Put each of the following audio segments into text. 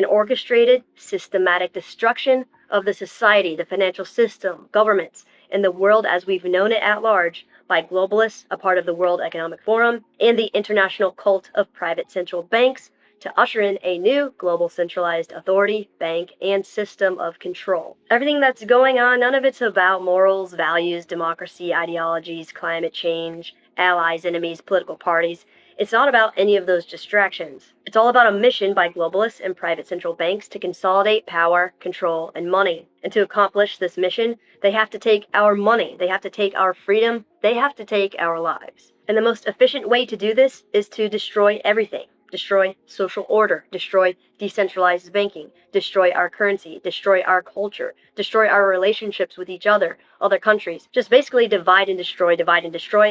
an orchestrated, systematic destruction of the society, the financial system, governments, and the world as we've known it at large by globalists, a part of the World Economic Forum, and the international cult of private central banks to usher in a new global centralized authority, bank, and system of control. Everything that's going on, none of it's about morals, values, democracy, ideologies, climate change, allies, enemies, political parties. It's not about any of those distractions. It's all about a mission by globalists and private central banks to consolidate power, control, and money. And to accomplish this mission, they have to take our money, they have to take our freedom, they have to take our lives. And the most efficient way to do this is to destroy everything. Destroy social order, destroy decentralized banking, destroy our currency, destroy our culture, destroy our relationships with each other countries. Just basically divide and destroy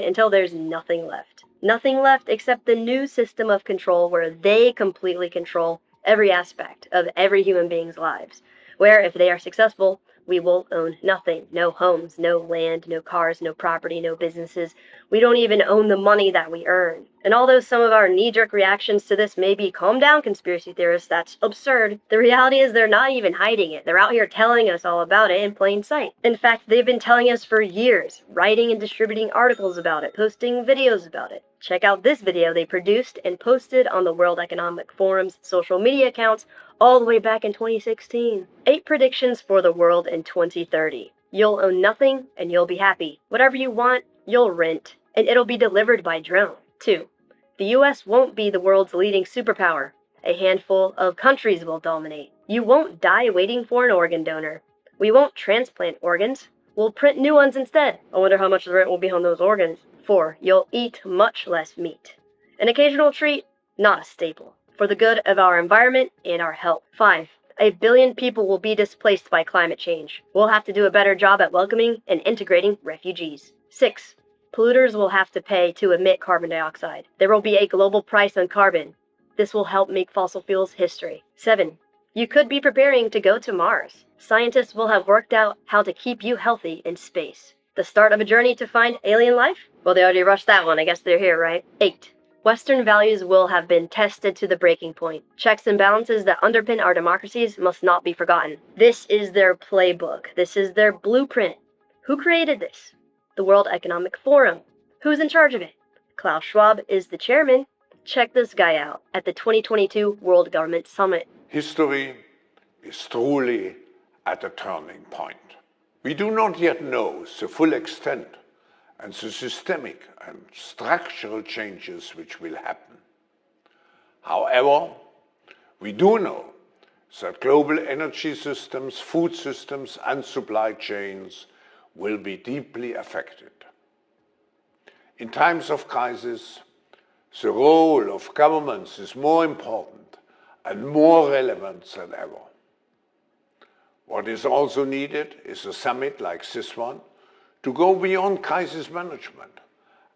until there's nothing left. Nothing left except the new system of control where they completely control every aspect of every human being's lives. Where if they are successful, we will own nothing. No homes, no land, no cars, no property, no businesses. We don't even own the money that we earn. And although some of our knee-jerk reactions to this may be, calm down, conspiracy theorists, that's absurd, the reality is they're not even hiding it. They're out here telling us all about it in plain sight. In fact, they've been telling us for years, writing and distributing articles about it, posting videos about it. Check out this video they produced and posted on the World Economic Forum's social media accounts all the way back in 2016. 8 predictions for the world in 2030. You'll own nothing and you'll be happy. Whatever you want, you'll rent, and it'll be delivered by drone. 2. The US won't be the world's leading superpower. A handful of countries will dominate. You won't die waiting for an organ donor. We won't transplant organs. We'll print new ones instead. I wonder how much the rent will be on those organs. 4. You'll eat much less meat. An occasional treat, not a staple, for the good of our environment and our health. 5. 1 billion people will be displaced by climate change. We'll have to do a better job at welcoming and integrating refugees. 6. Polluters will have to pay to emit carbon dioxide. There will be a global price on carbon. This will help make fossil fuels history. 7. You could be preparing to go to Mars. Scientists will have worked out how to keep you healthy in space. The start of a journey to find alien life? Well, they already rushed that one. I guess they're here, right? 8. Western values will have been tested to the breaking point. Checks and balances that underpin our democracies must not be forgotten. This is their playbook. This is their blueprint. Who created this? The World Economic Forum. Who's in charge of it? Klaus Schwab is the chairman. Check this guy out at the 2022 World Government Summit. History is truly at a turning point. We do not yet know the full extent and the systemic and structural changes which will happen. However, we do know that global energy systems, food systems, and supply chains will be deeply affected. In times of crisis, the role of governments is more important and more relevant than ever. What is also needed is a summit like this one to go beyond crisis management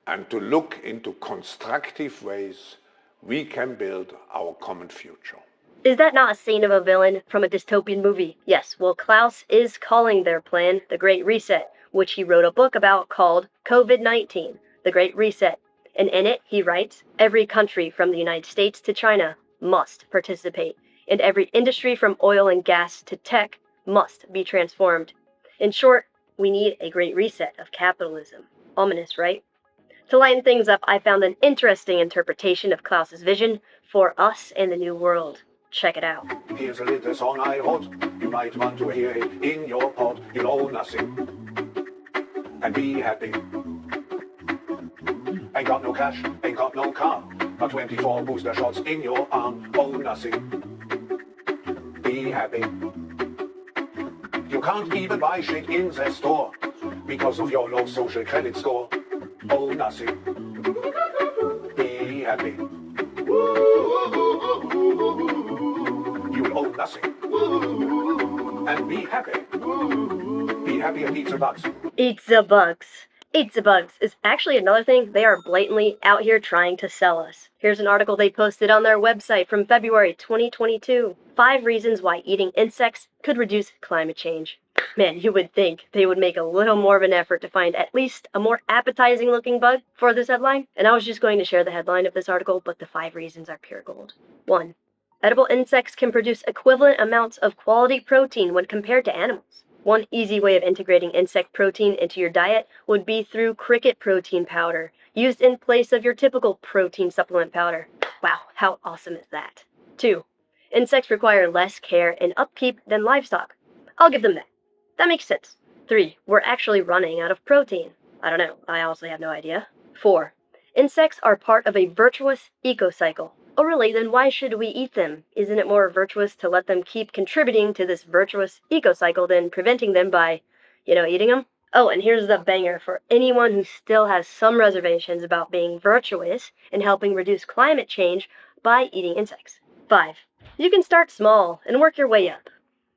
and to look into constructive ways we can build our common future. Is that not a scene of a villain from a dystopian movie? Yes, well, Klaus is calling their plan the Great Reset, which he wrote a book about called COVID-19, The Great Reset. And in it, he writes, every country from the United States to China must participate, and every industry from oil and gas to tech must be transformed. In short, we need a great reset of capitalism. Ominous, right? To lighten things up, I found an interesting interpretation of Klaus's vision for us and the new world. Check it out. Here's a little song I wrote. You might want to hear it in your pod. You'll own nothing and be happy. Ain't got no cash, ain't got no car, but 24 booster shots in your arm. Own nothing. Be happy. You can't even buy shit in the store because of your low social credit score. Own nothing. Be happy. You'll own nothing. And be happy. Be happy and eat the bugs. Eat the bugs. Eat the bugs is actually another thing they are blatantly out here trying to sell us. Here's an article they posted on their website from February 2022. 5 reasons why eating insects could reduce climate change. Man, you would think they would make a little more of an effort to find at least a more appetizing looking bug for this headline. And I was just going to share the headline of this article, but the 5 reasons are pure gold. 1. Edible insects can produce equivalent amounts of quality protein when compared to animals. One easy way of integrating insect protein into your diet would be through cricket protein powder, used in place of your typical protein supplement powder. Wow, how awesome is that? 2. Insects require less care and upkeep than livestock. I'll give them that. That makes sense. 3. We're actually running out of protein. I don't know, I honestly have no idea. 4. Insects are part of a virtuous ecocycle. Oh really, then why should we eat them? Isn't it more virtuous to let them keep contributing to this virtuous ecocycle than preventing them by, eating them? Oh, and here's the banger for anyone who still has some reservations about being virtuous and helping reduce climate change by eating insects. 5. You can start small and work your way up.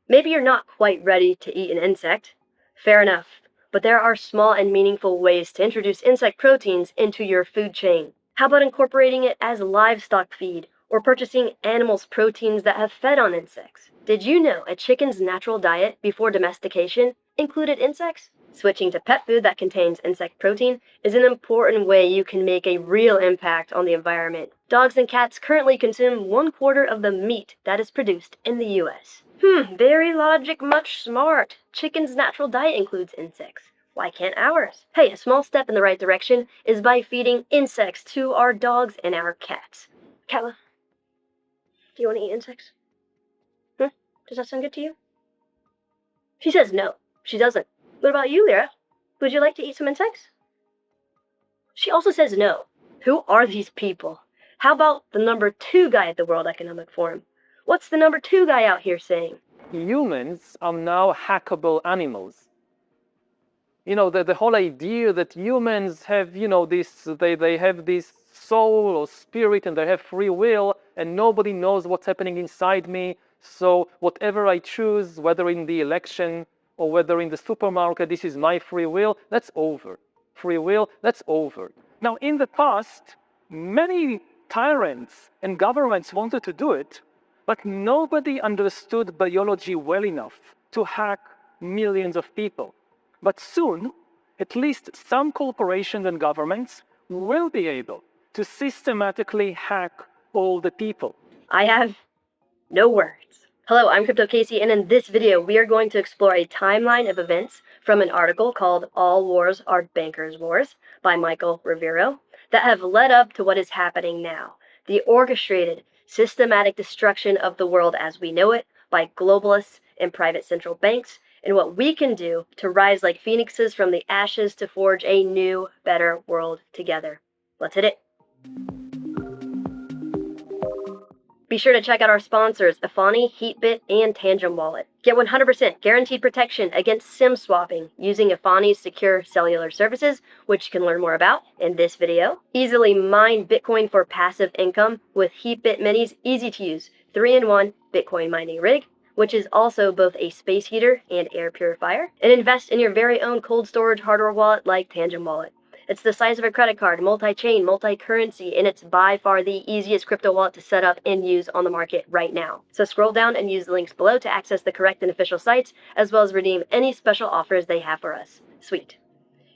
Maybe you're not quite ready to eat an insect. Fair enough. But there are small and meaningful ways to introduce insect proteins into your food chain. How about incorporating it as livestock feed, or purchasing animals' proteins that have fed on insects? Did you know a chicken's natural diet before domestication included insects? Switching to pet food that contains insect protein is an important way you can make a real impact on the environment. Dogs and cats currently consume 1/4 of the meat that is produced in the US. Very logic, much smart. Chicken's natural diet includes insects. Why can't ours? Hey, a small step in the right direction is by feeding insects to our dogs and our cats. Katla, do you want to eat insects? Does that sound good to you? She says no, she doesn't. What about you, Lyra? Would you like to eat some insects? She also says no. Who are these people? How about the number 2 guy at the World Economic Forum? What's the number 2 guy out here saying? Humans are now hackable animals. The whole idea that humans have, they have this soul or spirit and they have free will and nobody knows what's happening inside me. So whatever I choose, whether in the election or whether in the supermarket, this is my free will, that's over. Free will, that's over. Now, in the past, many tyrants and governments wanted to do it, but nobody understood biology well enough to hack millions of people. But soon, at least some corporations and governments will be able to systematically hack all the people. I have no words. Hello, I'm Crypto Casey, and in this video, we are going to explore a timeline of events from an article called All Wars Are Bankers' Wars by Michael Rivero that have led up to what is happening now, the orchestrated, systematic destruction of the world as we know it by globalists and private central banks, and what we can do to rise like phoenixes from the ashes to forge a new, better world together. Let's hit it. Be sure to check out our sponsors, Efani, Heatbit, and Tangent Wallet. Get 100% guaranteed protection against SIM swapping using Efani's secure cellular services, which you can learn more about in this video. Easily mine Bitcoin for passive income with Heatbit Mini's easy-to-use 3-in-1 Bitcoin mining rig, which is also both a space heater and air purifier. And invest in your very own cold storage hardware wallet like Tangent Wallet. It's the size of a credit card, multi-chain, multi-currency, and it's by far the easiest crypto wallet to set up and use on the market right now. So scroll down and use the links below to access the correct and official sites, as well as redeem any special offers they have for us. Sweet.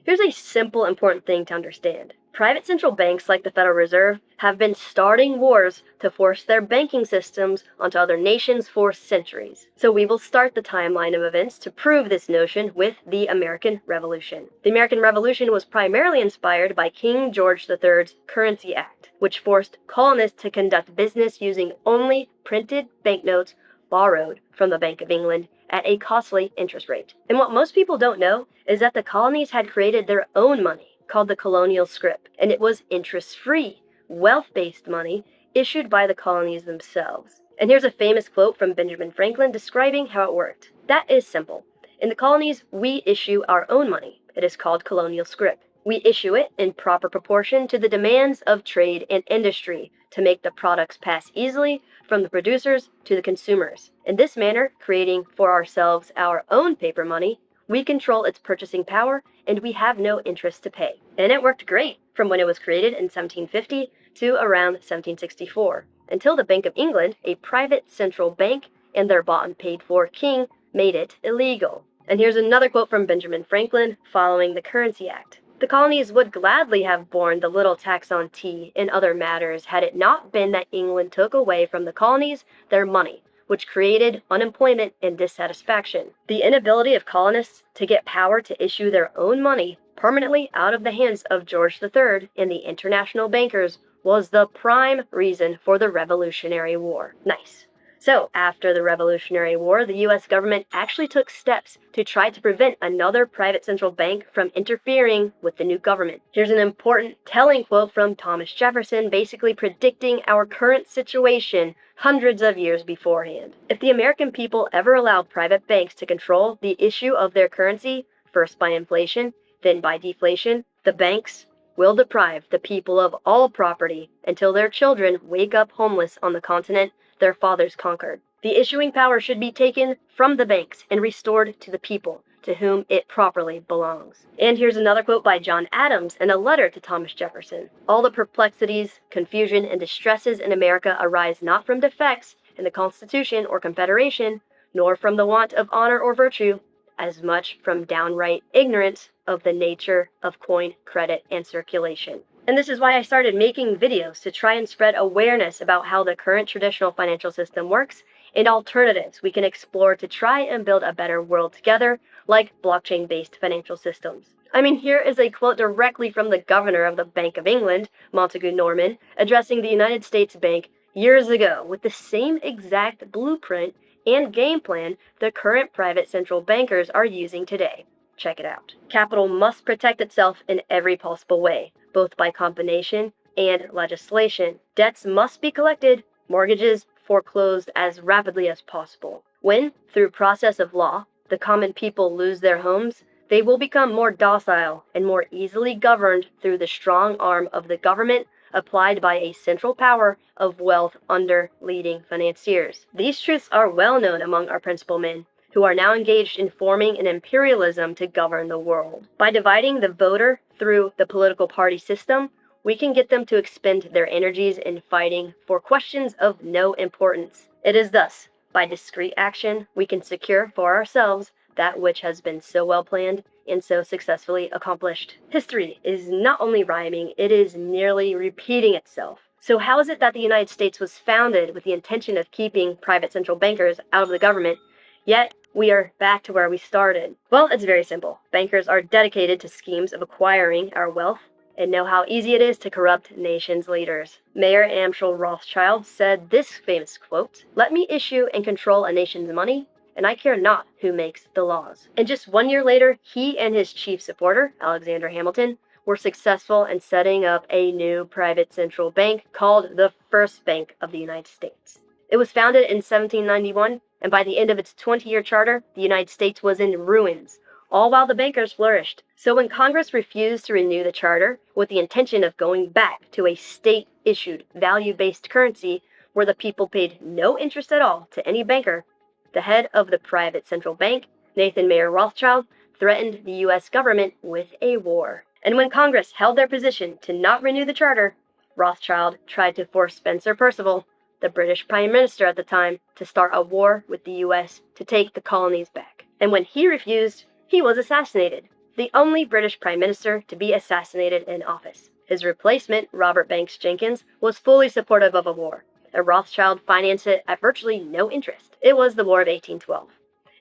Here's a simple, important thing to understand. Private central banks like the Federal Reserve have been starting wars to force their banking systems onto other nations for centuries. So we will start the timeline of events to prove this notion with the American Revolution. The American Revolution was primarily inspired by King George III's Currency Act, which forced colonists to conduct business using only printed banknotes borrowed from the Bank of England at a costly interest rate. And what most people don't know is that the colonies had created their own money called the colonial scrip, and it was interest-free, wealth-based money issued by the colonies themselves. And here's a famous quote from Benjamin Franklin describing how it worked. That is simple. In the colonies, we issue our own money. It is called colonial scrip. We issue it in proper proportion to the demands of trade and industry to make the products pass easily from the producers to the consumers. In this manner, creating for ourselves our own paper money, we control its purchasing power and we have no interest to pay. And it worked great from when it was created in 1750 to around 1764, until the Bank of England, a private central bank, and their bought and paid for king made it illegal. And here's another quote from Benjamin Franklin following the Currency Act. The colonies would gladly have borne the little tax on tea and other matters had it not been that England took away from the colonies their money, which created unemployment and dissatisfaction. The inability of colonists to get power to issue their own money permanently out of the hands of George III and the international bankers was the prime reason for the Revolutionary War. Nice. So, after the Revolutionary War, the US government actually took steps to try to prevent another private central bank from interfering with the new government. Here's an important, telling quote from Thomas Jefferson, basically predicting our current situation hundreds of years beforehand. If the American people ever allowed private banks to control the issue of their currency, first by inflation, then by deflation, the banks will deprive the people of all property until their children wake up homeless on the continent their fathers conquered. The issuing power should be taken from the banks and restored to the people, to whom it properly belongs. And here's another quote by John Adams in a letter to Thomas Jefferson. All the perplexities, confusion, and distresses in America arise not from defects in the Constitution or Confederation, nor from the want of honor or virtue, as much from downright ignorance of the nature of coin, credit, and circulation. And this is why I started making videos to try and spread awareness about how the current traditional financial system works and alternatives we can explore to try and build a better world together, like blockchain-based financial systems. I mean, here is a quote directly from the governor of the Bank of England, Montagu Norman, addressing the United States Bank years ago with the same exact blueprint and game plan the current private central bankers are using today. Check it out. Capital must protect itself in every possible way, both by combination and legislation. Debts must be collected, mortgages foreclosed as rapidly as possible. When, through process of law, the common people lose their homes, they will become more docile and more easily governed through the strong arm of the government applied by a central power of wealth under leading financiers. These truths are well known among our principal men, who are now engaged in forming an imperialism to govern the world. By dividing the voter through the political party system, we can get them to expend their energies in fighting for questions of no importance. It is thus, by discreet action, we can secure for ourselves that which has been so well planned and so successfully accomplished. History is not only rhyming, it is nearly repeating itself. So how is it that the United States was founded with the intention of keeping private central bankers out of the government, yet we are back to where we started? Well, it's very simple. Bankers are dedicated to schemes of acquiring our wealth and know how easy it is to corrupt nations' leaders. Mayor Amschel Rothschild said this famous quote, "Let me issue and control a nation's money, and I care not who makes the laws." And just 1 year later, he and his chief supporter, Alexander Hamilton, were successful in setting up a new private central bank called the First Bank of the United States. It was founded in 1791, and by the end of its 20-year charter, the United States was in ruins, all while the bankers flourished. So when Congress refused to renew the charter with the intention of going back to a state-issued, value-based currency where the people paid no interest at all to any banker, the head of the private central bank, Nathan Mayer Rothschild, threatened the U.S. government with a war. And when Congress held their position to not renew the charter, Rothschild tried to force Spencer Perceval, the British Prime Minister at the time, to start a war with the U.S. to take the colonies back. And when he refused, he was assassinated, the only British Prime Minister to be assassinated in office. His replacement, Robert Banks Jenkins, was fully supportive of a war, and Rothschild financed it at virtually no interest. It was the War of 1812,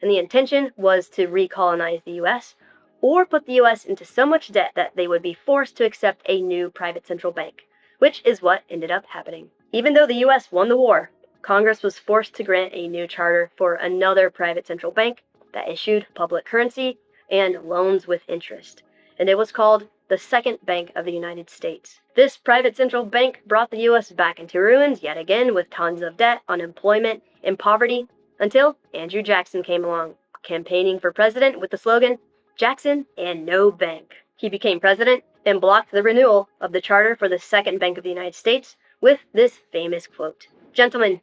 and the intention was to recolonize the U.S. or put the U.S. into so much debt that they would be forced to accept a new private central bank, which is what ended up happening. Even though the U.S. won the war, Congress was forced to grant a new charter for another private central bank that issued public currency and loans with interest, and it was called the Second Bank of the United States. This private central bank brought the U.S. back into ruins yet again with tons of debt, unemployment, and poverty, until Andrew Jackson came along, campaigning for president with the slogan, "Jackson and no bank." He became president and blocked the renewal of the charter for the Second Bank of the United States with this famous quote, "Gentlemen,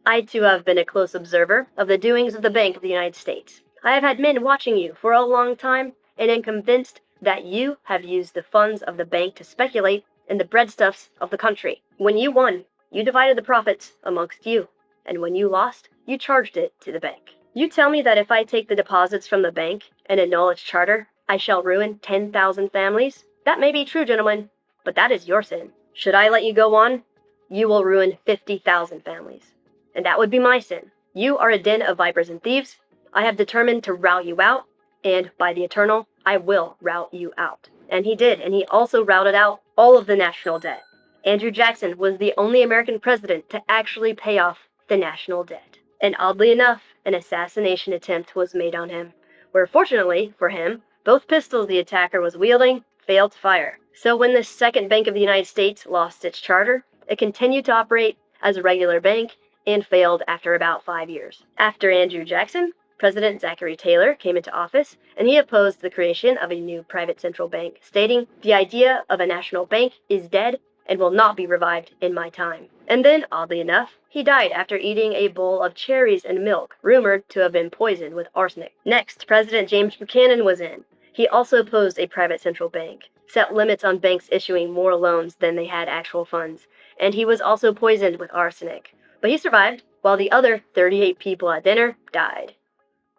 I too have been a close observer of the doings of the Bank of the United States. I have had men watching you for a long time, and am convinced that you have used the funds of the bank to speculate in the breadstuffs of the country. When you won, you divided the profits amongst you, and when you lost, you charged it to the bank. You tell me that if I take the deposits from the bank and annul its charter, I shall ruin 10,000 families? That may be true, gentlemen, but that is your sin. Should I let you go on, you will ruin 50,000 families. And that would be my sin. You are a den of vipers and thieves. I have determined to rout you out, and by the eternal, I will rout you out. And he did, and he also routed out all of the national debt. Andrew Jackson was the only American president to actually pay off the national debt. And oddly enough, an assassination attempt was made on him, where fortunately for him, both pistols the attacker was wielding failed to fire. So when the Second Bank of the United States lost its charter, it continued to operate as a regular bank and failed after about 5 years. After Andrew Jackson, President Zachary Taylor came into office, and he opposed the creation of a new private central bank, stating, "The idea of a national bank is dead and will not be revived in my time." And then, oddly enough, he died after eating a bowl of cherries and milk, rumored to have been poisoned with arsenic. Next, President James Buchanan was in. He also opposed a private central bank, set limits on banks issuing more loans than they had actual funds, and he was also poisoned with arsenic. But he survived, while the other 38 people at dinner died.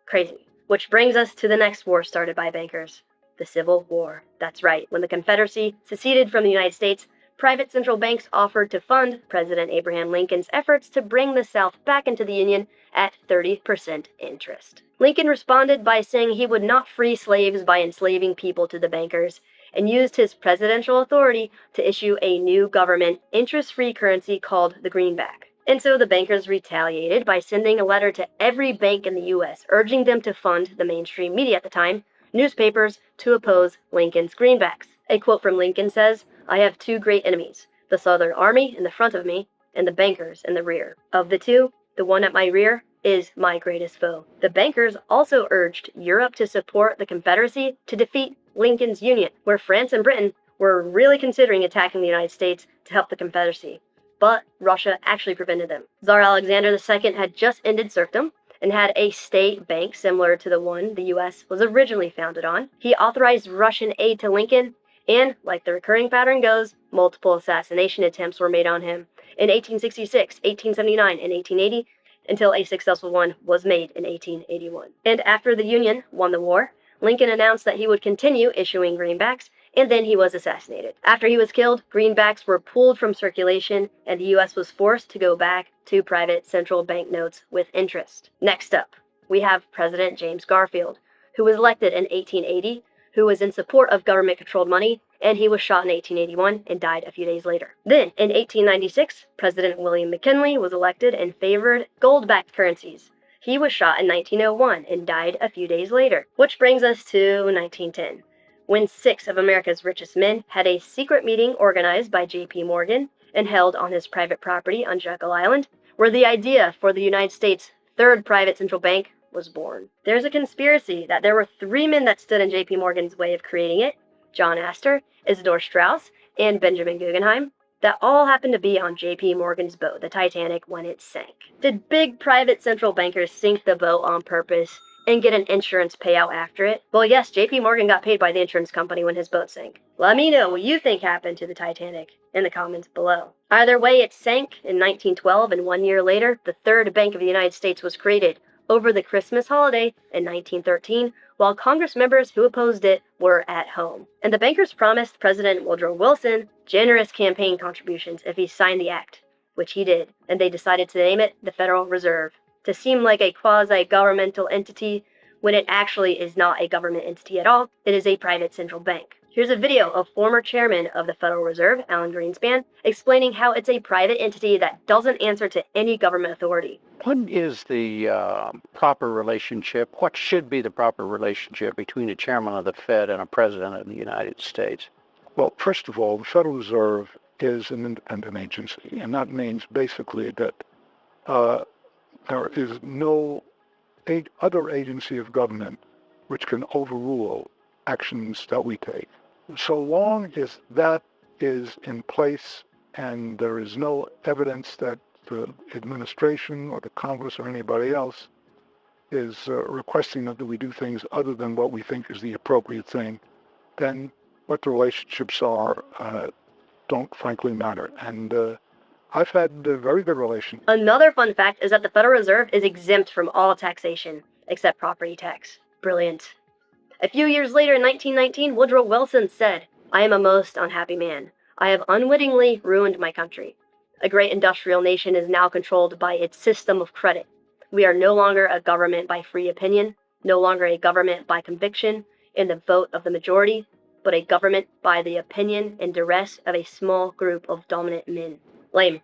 Crazy. Which brings us to the next war started by bankers, the Civil War. That's right, when the Confederacy seceded from the United States, private central banks offered to fund President Abraham Lincoln's efforts to bring the South back into the Union at 30% interest. Lincoln responded by saying he would not free slaves by enslaving people to the bankers, and used his presidential authority to issue a new government interest-free currency called the greenback. And so the bankers retaliated by sending a letter to every bank in the U.S., urging them to fund the mainstream media at the time, newspapers, to oppose Lincoln's greenbacks. A quote from Lincoln says, "I have two great enemies, the Southern Army in the front of me, and the bankers in the rear. Of the two, the one at my rear is my greatest foe." The bankers also urged Europe to support the Confederacy to defeat Lincoln's Union, where France and Britain were really considering attacking the United States to help the Confederacy. But Russia actually prevented them. Tsar Alexander II had just ended serfdom and had a state bank similar to the one the U.S. was originally founded on. He authorized Russian aid to Lincoln, and, like the recurring pattern goes, multiple assassination attempts were made on him in 1866, 1879, and 1880, until a successful one was made in 1881. And after the Union won the war, Lincoln announced that he would continue issuing greenbacks, and then he was assassinated. After he was killed, greenbacks were pulled from circulation, and the U.S. was forced to go back to private central bank notes with interest. Next up, we have President James Garfield, who was elected in 1880, who was in support of government-controlled money, and he was shot in 1881 and died a few days later. Then, in 1896, President William McKinley was elected and favored gold-backed currencies. He was shot in 1901 and died a few days later. Which brings us to 1910, when 6 of America's richest men had a secret meeting organized by J.P. Morgan and held on his private property on Jekyll Island, where the idea for the United States' third private central bank was born. There's a conspiracy that there were 3 men that stood in J.P. Morgan's way of creating it: John Astor, Isidor Straus, and Benjamin Guggenheim, that all happened to be on J.P. Morgan's boat, the Titanic, when it sank. Did big private central bankers sink the boat on purpose and get an insurance payout after it? Well, yes, J.P. Morgan got paid by the insurance company when his boat sank. Let me know what you think happened to the Titanic in the comments below. Either way, it sank in 1912, and 1 year later, the Third Bank of the United States was created over the Christmas holiday in 1913, while Congress members who opposed it were at home. And the bankers promised President Woodrow Wilson generous campaign contributions if he signed the act, which he did, and they decided to name it the Federal Reserve, to seem like a quasi-governmental entity when it actually is not a government entity at all. It is a private central bank. Here's a video of former chairman of the Federal Reserve, Alan Greenspan, explaining how it's a private entity that doesn't answer to any government authority. What is the proper relationship? What should be the proper relationship between a chairman of the Fed and a president of the United States? Well, first of all, the Federal Reserve is an independent agency, and that means basically that there is no other agency of government which can overrule actions that we take. So long as that is in place and there is no evidence that the administration or the Congress or anybody else is requesting that we do things other than what we think is the appropriate thing, then what the relationships are don't frankly matter. And I've had a very good relations. Another fun fact is that the Federal Reserve is exempt from all taxation, except property tax. Brilliant. A few years later, in 1919, Woodrow Wilson said, I am a most unhappy man. I have unwittingly ruined my country. A great industrial nation is now controlled by its system of credit. We are no longer a government by free opinion, no longer a government by conviction and the vote of the majority, but a government by the opinion and duress of a small group of dominant men. Lame.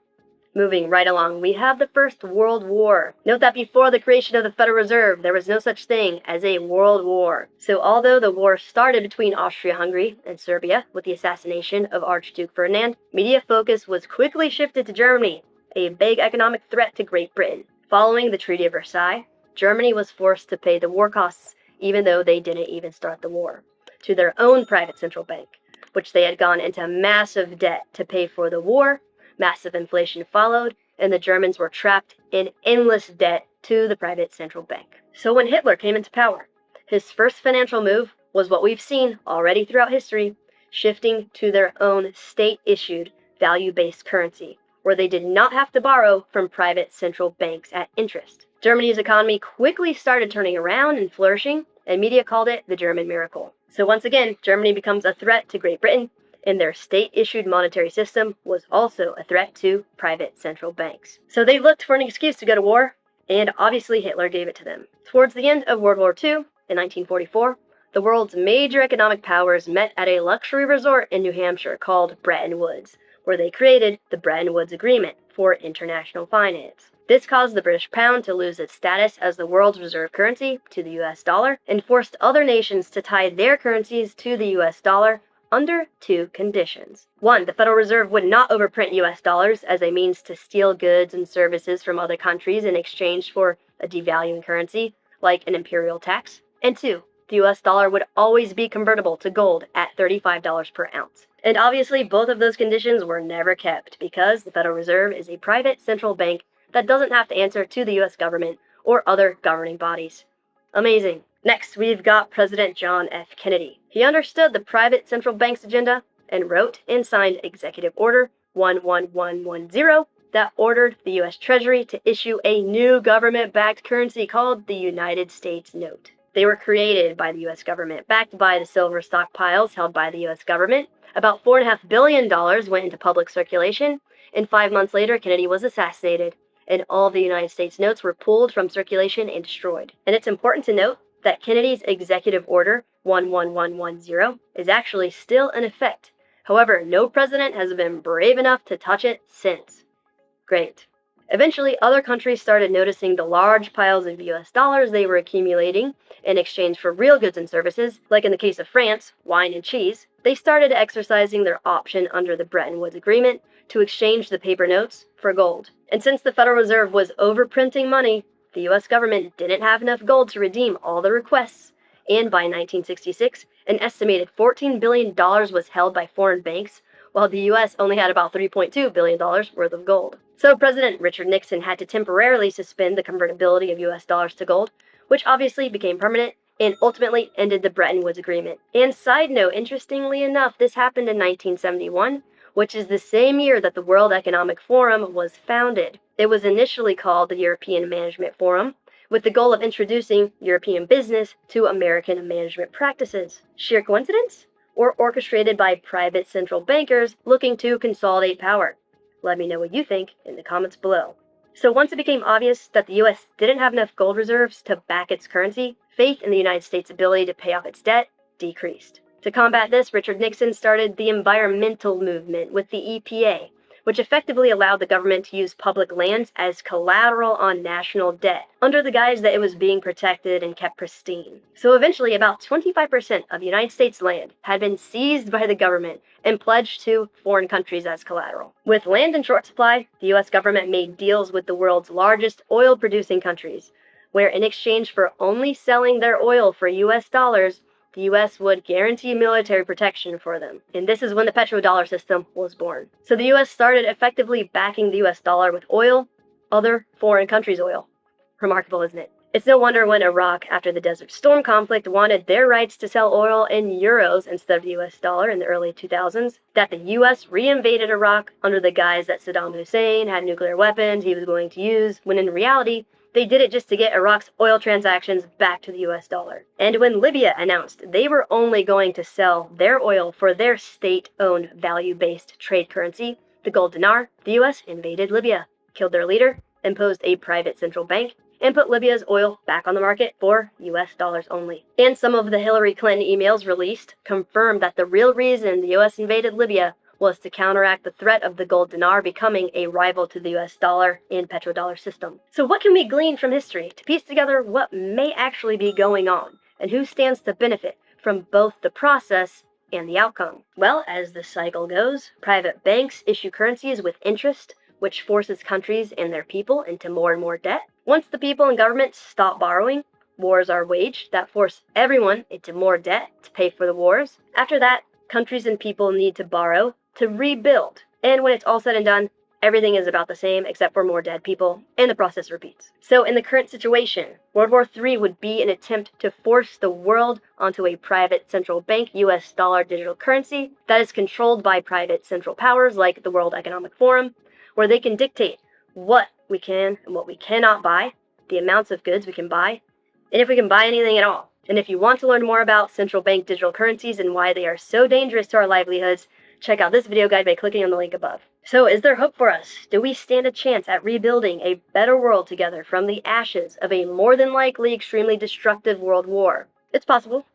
Moving right along, we have the First World War. Note that before the creation of the Federal Reserve, there was no such thing as a world war. So although the war started between Austria-Hungary and Serbia with the assassination of Archduke Ferdinand, media focus was quickly shifted to Germany, a big economic threat to Great Britain. Following the Treaty of Versailles, Germany was forced to pay the war costs, even though they didn't even start the war, to their own private central bank, which they had gone into massive debt to pay for the war. Massive inflation followed, and the Germans were trapped in endless debt to the private central bank. So when Hitler came into power, his first financial move was what we've seen already throughout history, shifting to their own state-issued, value-based currency, where they did not have to borrow from private central banks at interest. Germany's economy quickly started turning around and flourishing, and media called it the German miracle. So once again, Germany becomes a threat to Great Britain, and their state-issued monetary system was also a threat to private central banks. So they looked for an excuse to go to war, and obviously Hitler gave it to them. Towards the end of World War II, in 1944, the world's major economic powers met at a luxury resort in New Hampshire called Bretton Woods, where they created the Bretton Woods Agreement for international finance. This caused the British pound to lose its status as the world's reserve currency to the US dollar, and forced other nations to tie their currencies to the US dollar under two conditions. One, the Federal Reserve would not overprint US dollars as a means to steal goods and services from other countries in exchange for a devaluing currency, like an imperial tax. And two, the US dollar would always be convertible to gold at $35 per ounce. And obviously, both of those conditions were never kept because the Federal Reserve is a private central bank that doesn't have to answer to the US government or other governing bodies. Amazing. Next, we've got President John F. Kennedy. He understood the private central bank's agenda and wrote and signed Executive Order 11110 that ordered the U.S. Treasury to issue a new government-backed currency called the United States Note. They were created by the U.S. government, backed by the silver stockpiles held by the U.S. government. About $4.5 billion went into public circulation, and 5 months later, Kennedy was assassinated, and all of the United States notes were pulled from circulation and destroyed. And it's important to note that Kennedy's Executive Order 11110 is actually still in effect. However, no president has been brave enough to touch it since. Great. Eventually, other countries started noticing the large piles of US dollars they were accumulating in exchange for real goods and services, like in the case of France, wine and cheese. They started exercising their option under the Bretton Woods Agreement to exchange the paper notes for gold. And since the Federal Reserve was overprinting money, the US government didn't have enough gold to redeem all the requests, and by 1966, an estimated $14 billion was held by foreign banks, while the US only had about $3.2 billion worth of gold. So President Richard Nixon had to temporarily suspend the convertibility of US dollars to gold, which obviously became permanent and ultimately ended the Bretton Woods Agreement. And side note, interestingly enough, this happened in 1971, which is the same year that the World Economic Forum was founded. It was initially called the European Management Forum, with the goal of introducing European business to American management practices. Sheer coincidence? Or orchestrated by private central bankers looking to consolidate power? Let me know what you think in the comments below. So once it became obvious that the US didn't have enough gold reserves to back its currency, faith in the United States' ability to pay off its debt decreased. To combat this, Richard Nixon started the environmental movement with the EPA, which effectively allowed the government to use public lands as collateral on national debt, under the guise that it was being protected and kept pristine. So eventually, about 25% of United States land had been seized by the government and pledged to foreign countries as collateral. With land in short supply, the US government made deals with the world's largest oil-producing countries, where in exchange for only selling their oil for US dollars, the US would guarantee military protection for them. And this is when the petrodollar system was born. So the US started effectively backing the US dollar with oil, other foreign countries' oil. Remarkable, isn't it? It's no wonder when Iraq, after the Desert Storm conflict, wanted their rights to sell oil in euros instead of the US dollar in the early 2000s, that the US reinvaded Iraq under the guise that Saddam Hussein had nuclear weapons he was going to use, when in reality, They did it just to get Iraq's oil transactions back to the US dollar. And when Libya announced they were only going to sell their oil for their state-owned value-based trade currency, the gold dinar, the US invaded Libya, killed their leader, imposed a private central bank, and put Libya's oil back on the market for US dollars only. And some of the Hillary Clinton emails released confirmed that the real reason the US invaded Libya was to counteract the threat of the gold dinar becoming a rival to the US dollar and petrodollar system. So what can we glean from history to piece together what may actually be going on, and who stands to benefit from both the process and the outcome? Well, as the cycle goes, private banks issue currencies with interest, which forces countries and their people into more and more debt. Once the people and governments stop borrowing, wars are waged that force everyone into more debt to pay for the wars. After that, countries and people need to borrow to rebuild. And when it's all said and done, everything is about the same except for more dead people, and the process repeats. So in the current situation, World War III would be an attempt to force the world onto a private central bank US dollar digital currency that is controlled by private central powers like the World Economic Forum, where they can dictate what we can and what we cannot buy, the amounts of goods we can buy, and if we can buy anything at all. And if you want to learn more about central bank digital currencies and why they are so dangerous to our livelihoods, check out this video guide by clicking on the link above. So is there hope for us? Do we stand a chance at rebuilding a better world together from the ashes of a more than likely extremely destructive world war? It's possible.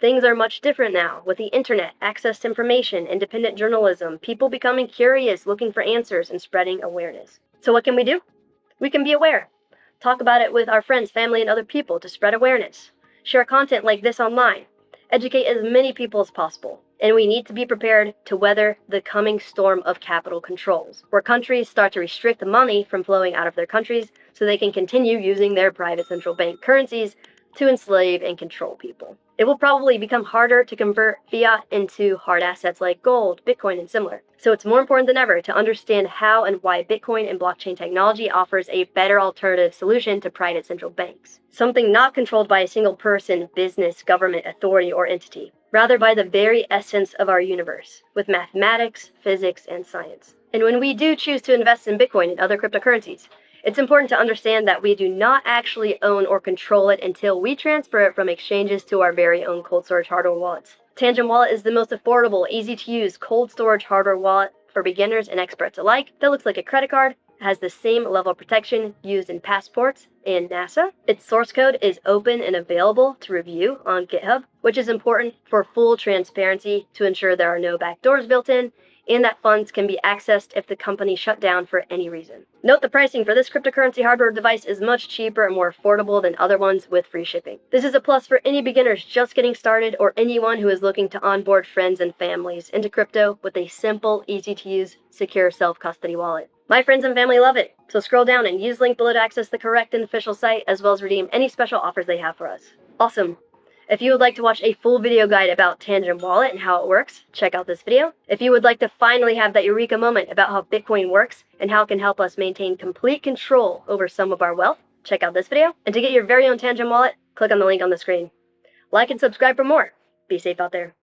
Things are much different now, with the internet, access to information, independent journalism, people becoming curious, looking for answers, and spreading awareness. So what can we do? We can be aware. Talk about it with our friends, family, and other people to spread awareness. Share content like this online. Educate as many people as possible. And we need to be prepared to weather the coming storm of capital controls, where countries start to restrict the money from flowing out of their countries so they can continue using their private central bank currencies to enslave and control people. It will probably become harder to convert fiat into hard assets like gold, Bitcoin, and similar. So it's more important than ever to understand how and why Bitcoin and blockchain technology offers a better alternative solution to private central banks. Something not controlled by a single person, business, government, authority, or entity, rather by the very essence of our universe, with mathematics, physics, and science. And when we do choose to invest in Bitcoin and other cryptocurrencies, it's important to understand that we do not actually own or control it until we transfer it from exchanges to our very own cold storage hardware wallets. Tangent Wallet is the most affordable, easy-to-use cold storage hardware wallet for beginners and experts alike that looks like a credit card, has the same level of protection used in passports and NASA. Its source code is open and available to review on GitHub, which is important for full transparency to ensure there are no backdoors built in, and that funds can be accessed if the company shut down for any reason. Note the pricing for this cryptocurrency hardware device is much cheaper and more affordable than other ones with free shipping. This is a plus for any beginners just getting started or anyone who is looking to onboard friends and families into crypto with a simple, easy-to-use, secure self-custody wallet. My friends and family love it, so scroll down and use link below to access the correct and official site, as well as redeem any special offers they have for us. Awesome! If you would like to watch a full video guide about Tangent Wallet and how it works, check out this video. If you would like to finally have that eureka moment about how Bitcoin works and how it can help us maintain complete control over some of our wealth, check out this video. And to get your very own Tangent Wallet, click on the link on the screen. Like and subscribe for more. Be safe out there.